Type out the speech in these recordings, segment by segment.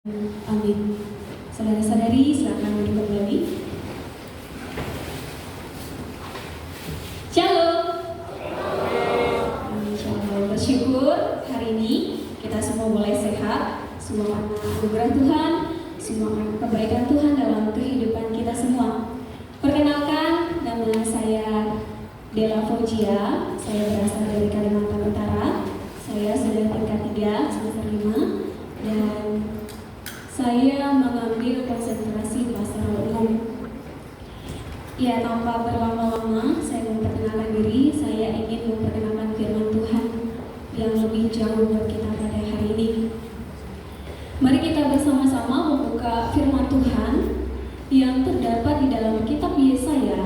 Amin. Saudara-saudari, silakan duduk kembali. Shalom. Shalom. Bersyukur hari ini kita semua boleh sehat, semua karena anugerah Tuhan, semua karena kebaikan Tuhan dalam kehidupan kita semua. Perkenalkan, nama saya Della Fojia. Saya berasal dari Kalimantan Utara. Saya sudah tingkat 3 semester 5 dan saya mengambil konsentrasi pastoral umum. Ya, tanpa berlama-lama, saya memperkenalkan diri. Saya ingin memperkenalkan firman Tuhan yang lebih jauh buat kita pada hari ini. Mari kita bersama-sama membuka firman Tuhan yang terdapat di dalam kitab Yesaya.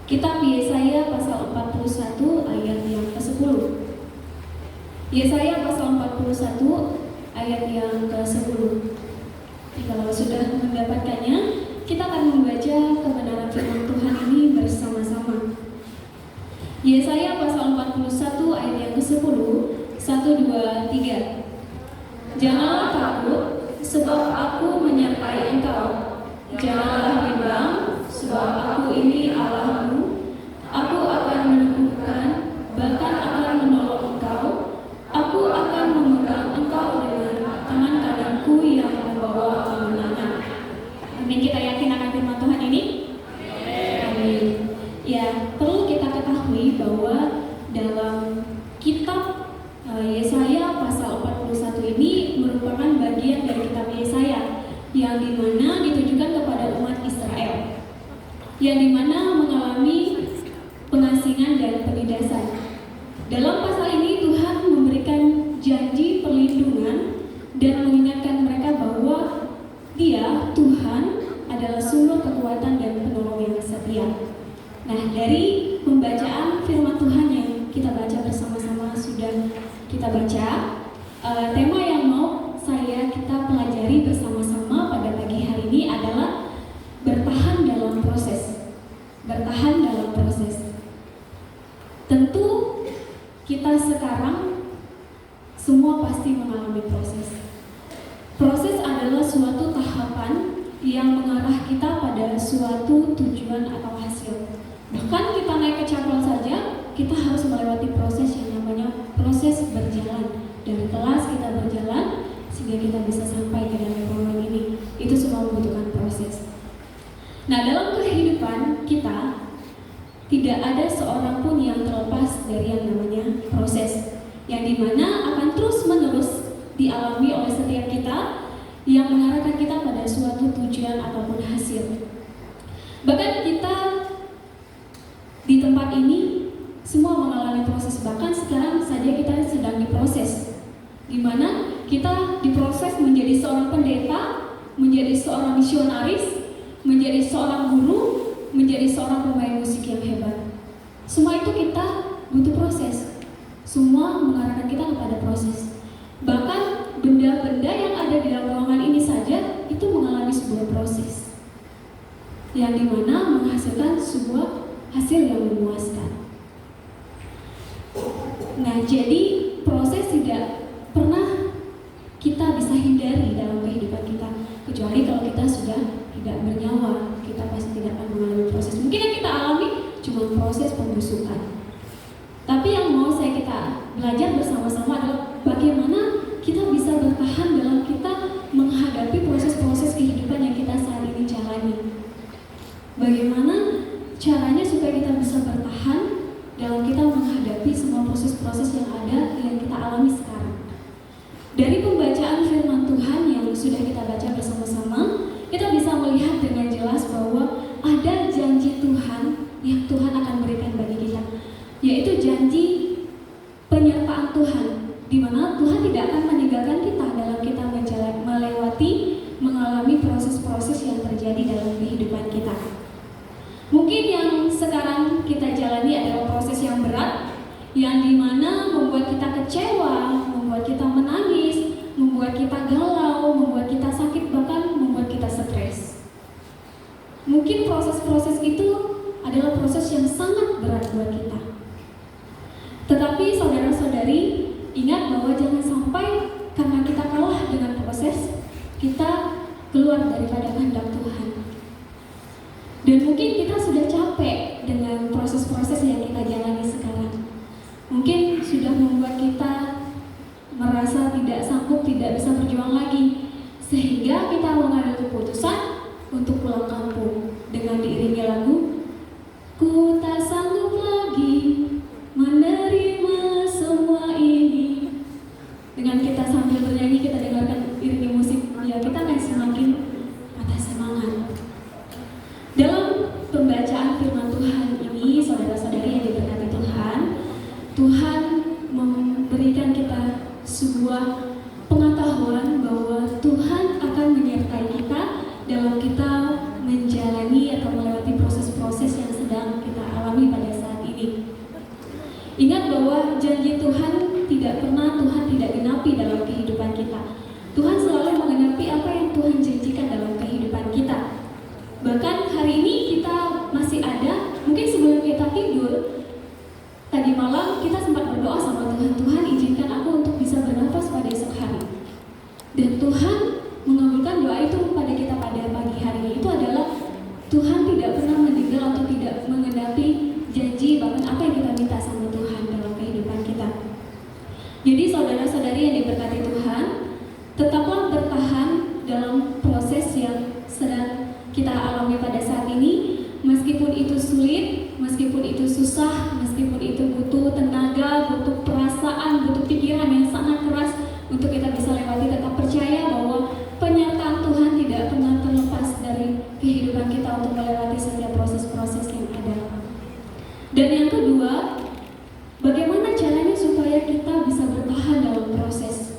Kitab Yesaya pasal 41 ayat yang ke-10. Yesaya pasal 41 ayat yang ke-10. Kalau sudah mendapatkannya, kita akan membaca kebenaran firman Tuhan ini bersama-sama. Yesaya pasal 41 ayat yang ke-10. 1, 2, 3. Janganlah takut, sebab aku menyertai engkau. Janganlah bimbang, sebab aku ini Allahmu. Aku akan meneguhkan, bahkan akan menolong engkau. Aku akan memegang engkau dengan tangan kananku yang membawa kemenangan. Amin. Kita yakin akan firman Tuhan ini? Amin. Ya, perlu kita ketahui bahwa dalam kitab Yesaya pasal 41 ini merupakan bagian dari kitab Yesaya yang dimana ditujukan kepada umat Israel, yang dimana mengalami pengasingan dan penindasan. Dalam pasal ini Tuhan memberikan janji perlindungan dan mengingatkan mereka bahwa Dia, Tuhan, adalah sumber kekuatan dan penolong yang setia. Nah, dari pembacaan firman Tuhan yang kita baca bersama-sama sudah kita baca, tema yang mau kita pelajari bersama-sama pada pagi hari ini adalah bertahan dalam proses. Bertahan dalam proses. Tentu kita sekarang semua pasti mengalami proses. Proses adalah suatu tahapan yang mengarah kita pada suatu tujuan atau hasil. Bahkan kita naik ke capel saja, kita harus melewati proses yang namanya proses berjalan. Dari kelas kita berjalan sehingga kita bisa sampai ke dalam ruangan ini. Itu semua membutuhkan proses. Nah, dalam kehidupan kita tidak ada seorang pun yang terlepas dari yang namanya proses, yang dimana akan terus-menerus dialami oleh setiap kita, yang mengarahkan kita pada suatu tujuan ataupun hasil. Bahkan kita di tempat ini semua mengalami proses. Bahkan sekarang saja kita sedang diproses, dimana kita diproses menjadi seorang pendeta, menjadi seorang misionaris, menjadi seorang guru, menjadi seorang pemain musik yang hebat. Semua itu kita butuh proses. Semua mengarahkan kita kepada proses. Bahkan benda-benda yang ada di dalam ruangan ini saja itu mengalami sebuah proses, yang dimana menghasilkan sebuah hasil yang memuaskan. Nah, jadi proses tidak pernah kita bisa hindari dalam kehidupan kita, kecuali kalau kita sudah tidak bernyawa, kita pasti tidak akan mengalami proses. Mungkin yang kita alami cuma proses pembusukan. Tapi yang mau kita belajar bersama-sama adalah bagaimana kita bisa bertahan dalam kita menghadapi proses-proses kehidupan yang kita saat ini jalani. Bagaimana caranya supaya kita bisa bertahan dalam kita menghadapi semua proses-proses yang ada, yang kita alami sekarang. Dari pembacaan firman Tuhan yang sudah kita baca bersama-sama, kita bisa melihat dengan jelas bahwa ada janji Tuhan yang Tuhan akan berikan bagi kita, yaitu janji penyertaan Tuhan, di mana Tuhan tidak akan meninggalkan kita dalam kita mengalami proses-proses yang terjadi dalam kehidupan kita. Mungkin yang sekarang kita jalani adalah proses yang berat, yang dimana membuat kita kecewa, membuat kita menangis, membuat kita galau, membuat kita sakit, bahkan membuat kita stres. Mungkin proses-proses itu adalah proses yang sangat berat buat kita. Tetapi saudara-saudari, ingat bahwa jangan sampai karena kita kalah dengan dalam kita menjalani atau melewati proses-proses yang sedang kita alami pada saat ini. Ingat bahwa janji Tuhan tidak pernah Tuhan tidak genapi dalam kehidupan kita. Tuhan selalu menggenapi apa yang Tuhan janjikan dalam kehidupan kita. Bahkan hari ini kita masih ada, mungkin sebelum kita tidur, tadi malam kita sempat berdoa sama Tuhan, Tuhan izinkan aku untuk bisa bernafas pada esok hari. Dan Tuhan mengabulkan doa itu pada kita pada pagi hari ini. Itu adalah Tuhan tidak pernah meninggal atau tidak menggenapi janji bahkan apa yang kita minta sama Tuhan dalam kehidupan kita. Jadi saudara-saudari yang diberkati Tuhan, tetaplah bertahan dalam proses yang sedang kita alami pada saat ini. Meskipun itu sulit, meskipun itu susah, meskipun itu butuh tenaga, butuh perasaan, butuh pikiran yang sangat keras untuk kita bisa lewati, tetap percaya bahwa penyertaan Tuhan tidak pernah terlepas dari kehidupan kita untuk melewati setiap proses-proses yang ada. Dan yang kedua, bagaimana caranya supaya kita bisa bertahan dalam proses?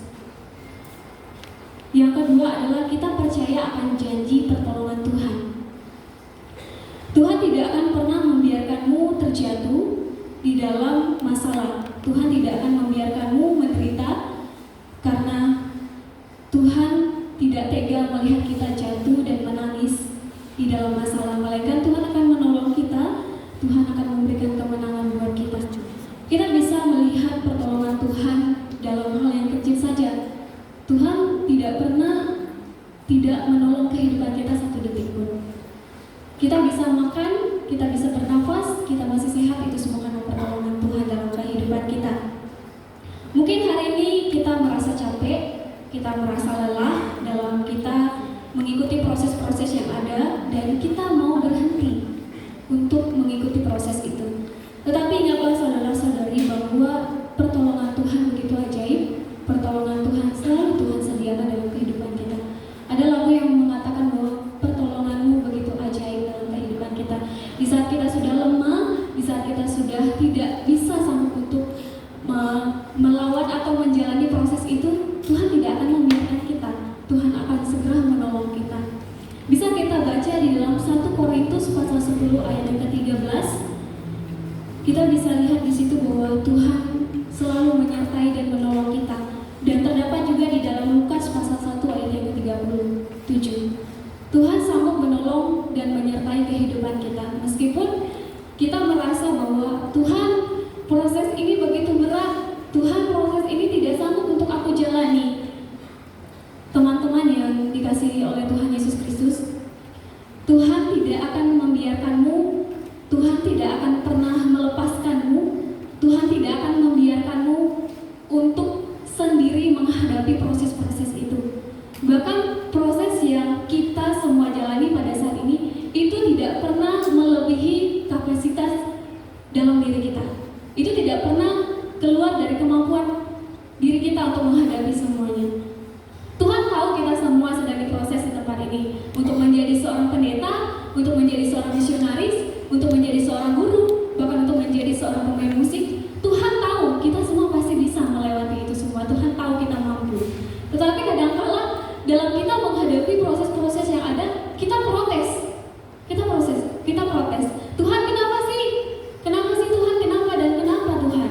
Yang kedua adalah kita percaya akan janji pertolongan Tuhan. Tuhan tidak akan pernah membiarkanmu terjatuh di dalam masalah. Tuhan tidak akan membiarkanmu menderita karena Tuhan tidak tega melihat kita jatuh dan menangis di dalam masalah. Melainkan Tuhan akan menolong kita, Tuhan akan memberikan kemenangan buat kita. Kita bisa melihat pertolongan Tuhan dalam hal yang kecil saja. Tuhan tidak pernah tidak menolong kehidupan kita satu detik pun. Kita bisa makan, kita bisa bernafas, kita masih sehat, itu semua karena pertolongan Tuhan dalam kehidupan kita. Mungkin hari ini kita merasa capek, kita merasa lelah dalam kita mengikuti proses-proses yang ada, dan kita mau berhenti untuk mengikuti proses itu. Tetapi ingatlah saudara-saudari bahwa pertolongan Tuhan begitu ajaib, pertolongan Tuhan selalu Tuhan sediakan dalam kehidupan kita. Ada lagu yang mengatakan bahwa pertolonganmu begitu ajaib dalam kehidupan kita. Di saat kita sudah lemah, di saat kita sudah tidak bisa sanggup untuk melawan atau menjalani proses itu, Tuhan tidak akan membiarkan kita. Tuhan akan segera menolong kita. Bisa kita baca di dalam 1 Korintus pasal 10 ayat yang ke-13. Kita bisa lihat di situ bahwa Tuhan selalu menyertai dan menolong kita. Dan terdapat juga di dalam Lukas pasal 1 ayat yang ke-37. Tuhan sanggup menolong dan menyertai kehidupan kita. Meskipun kita merasa bahwa Tuhan, proses ini begitu berat, Tuhan, proses ini tidak sanggup untuk aku jalani. Teman-teman yang dikasihi oleh Tuhan Yesus Kristus, Tuhan tidak akan membiarkanmu, Tuhan tidak akan pernah melepaskanmu, Tuhan tidak akan membiarkanmu untuk sendiri menghadapi proses-proses itu. Bahkan proses yang kita semua jalani pada saat ini itu tidak pernah melebihi kapasitas dalam diri kita. Itu tidak pernah keluar dari kemampuan diri kita untuk menghadapi semuanya. Tuhan tahu kita semua sedang diproses di tempat ini untuk menjadi seorang pendeta, untuk menjadi seorang misionaris, untuk menjadi seorang guru, bahkan untuk menjadi seorang pemain musik. Tuhan tahu kita semua pasti bisa melewati itu semua. Tuhan tahu kita mampu. Tetapi kadang-kala dalam kita menghadapi proses-proses yang ada, kita protes. Kita protes. Tuhan, kenapa sih? Kenapa sih Tuhan? Kenapa dan kenapa Tuhan?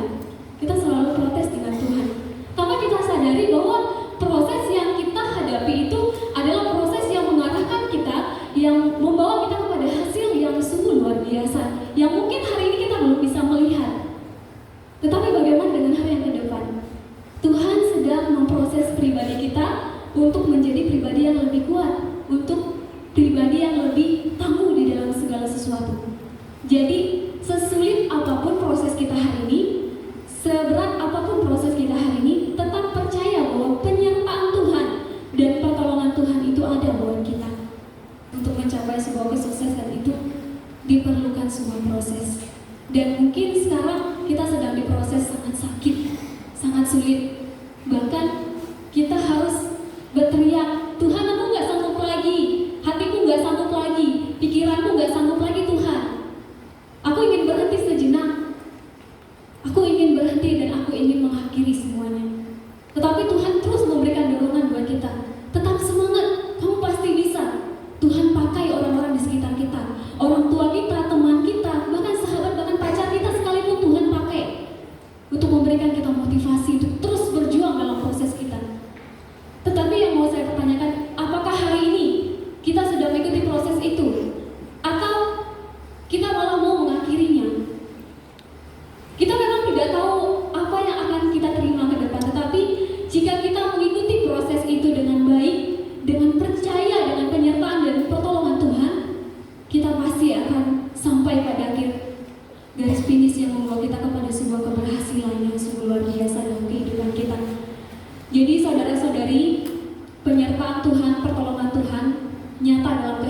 Kita selalu protes dengan Tuhan. Tapi kita sadari bahwa proses yang kita hadapi itu adalah proses yang mengarahkan kita, yang membawa kita kepada hasil yang sungguh luar biasa, yang mungkin hari ini kita belum bisa melihat. Tetapi bagaimana dengan hari yang ke depan? Tuhan sedang memproses pribadi kita untuk menjadi pribadi yang lebih kuat, untuk pribadi yang lebih tangguh di dalam segala sesuatu. Jadi sesulit apapun proses kita hari ini, seberat apapun proses kita hari ini, tetap percaya bahwa penyertaan Tuhan dan pertolongan Tuhan itu ada buat kita. Untuk mencapai sebuah kesuksesan itu diperlukan sebuah proses. Dan mungkin sekarang kita sedang diproses sangat sakit, sangat sulit. Bahkan kita harus berteriak, Tuhan, aku gak sanggup lagi, hatiku gak sanggup lagi, pikiranku gak sanggup lagi Tuhan. Aku ingin berhenti sejenak, aku ingin berhenti dan aku ingin mengakhiri semuanya. Tetapi Tuhan terus memberikan dorongan buat kita. Tetap semangat, kamu pasti bisa. Tuhan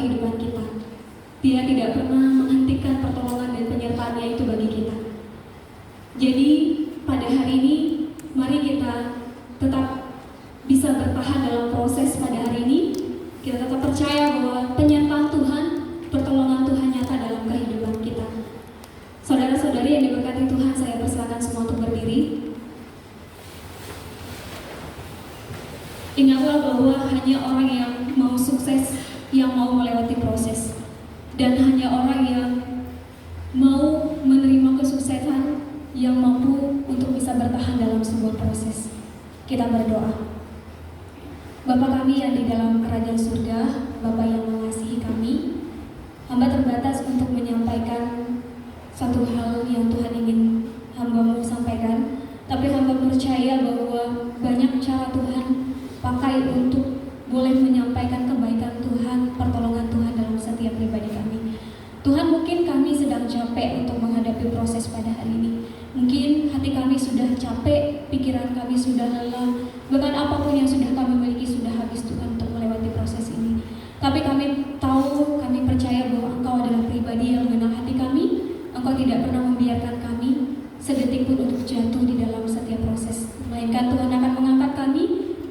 kehidupan kita. Dia tidak pernah menghentikan pertolongan dan penyertaan-Nya itu bagi kita. Jadi pada hari ini mari kita tetap bisa bertahan dalam proses pada hari ini. Kita tetap percaya bahwa penyertaan Tuhan, pertolongan Tuhan nyata dalam kehidupan kita. Saudara-saudari yang diberkati Tuhan, saya persilakan semua untuk berdiri. Ingatlah bahwa hanya orang yang mau sukses yang mau melewati proses, dan hanya orang yang mau menerima kesuksesan yang mampu untuk bisa bertahan dalam sebuah proses. Kita berdoa. Bapa kami yang di dalam kerajaan surga, Bapa yang mengasihi kami, hamba terbatas untuk menyampaikan satu hal yang Tuhan ingin hamba-Mu sampaikan, tapi hamba percaya bahwa banyak cara Tuhan pakai untuk boleh menyampaikan kebaikan Tuhan, pertolongan Tuhan dalam setiap pribadi kami. Tuhan, mungkin kami sedang capek untuk menghadapi proses pada hari ini. Mungkin hati kami sudah capek, pikiran kami sudah lelah, bahkan apapun yang sudah kami miliki sudah habis Tuhan untuk melewati proses ini. Tapi kami tahu, kami percaya bahwa Engkau adalah pribadi yang mengenal hati kami. Engkau tidak pernah membiarkan kami sedetik pun untuk jatuh di dalam setiap proses. Melainkan Tuhan akan mengangkat kami,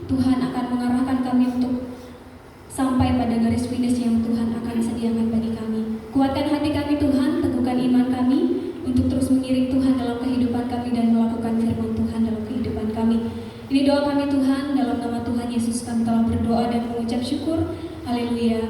Tuhan akan mengarahkan kami untuk sampai pada garis finish yang Tuhan akan sediakan bagi kami. Kuatkan hati kami Tuhan, teguhkan iman kami untuk terus mengiring Tuhan dalam kehidupan kami dan melakukan firman Tuhan dalam kehidupan kami. Ini doa kami Tuhan, dalam nama Tuhan Yesus kami telah berdoa dan mengucap syukur. Haleluya.